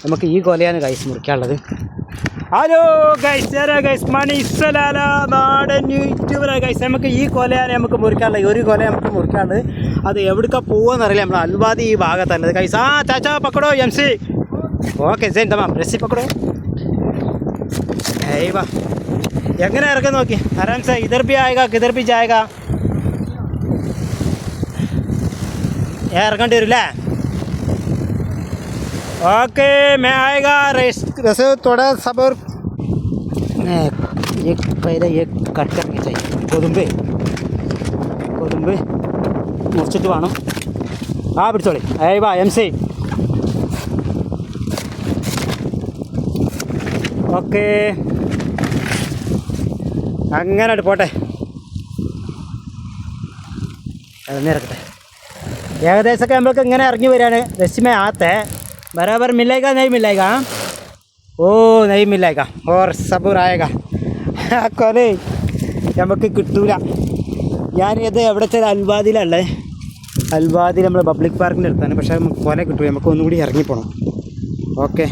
നമുക്ക് ഈ കൊലയാണ് guys മുറിക്കാനുള്ളത്. Hello guys, guys മണിസലാല നാടൻ യൂട്യൂബറാണ് ഗൈസ്. നമുക്ക് ഈ കൊലയാണ് നമുക്ക് മുറിക്കാനുള്ളത്. ഒരു കൊല നമുക്ക് മുറിക്കാനുള്ളത്. അത് എവിടേക്കാണ് പോകുമെന്നറിയില്ല. നമ്മൾ അൽവാദി ഈ ഭാഗത്തല്ലത് ഗൈസ്. ആ ചാച്ചാ പക്കടോ MC. ഓക്കെ സെയിൻ തമാം റെസി പക്കടോ. ഏയ് വാ, എങ്ങനെ ഇറക്കാൻ നോക്കി ആരാം സെ. ഇധർ ഭി ആയേഗാ കിധർ ഭി ജായേഗാ. ഇറങ്ങേണ്ടി വരും അല്ലേ? ओके मैं आएगा वैसे थोड़ा सब्र. ये पहले ये कट करनी चाहिए. कोदुंबे മുറിച്ചിട്ട് വേണം. ആ പിടിച്ചോളി. ഏയ് വാ MC. ഓക്കെ അങ്ങനെ പോട്ടെ. ഇറങ്ങട്ടെ. ഏകദേശമൊക്കെ നമ്മൾക്ക് ഇങ്ങനെ ഇറങ്ങി വരികയാണ്. രശ്മി ആത്തെ बराबर मिलेगा नहीं मिलेगा. ओ नहीं मिलेगा और सबूर आएगा. കൊലേ നമുക്ക് കിട്ടൂല. ഞാനിത് എവിടെ വെച്ചാൽ അൽവാദിയിലുള്ളത്. അൽവാദിയിൽ നമ്മൾ പബ്ലിക് പാർക്കിൻ്റെ അടുത്താണ്. പക്ഷേ നമുക്ക് കൊല കിട്ടൂല. നമുക്ക് ഒന്നുകൂടി ഇറങ്ങിപ്പോണം. ഓക്കെ.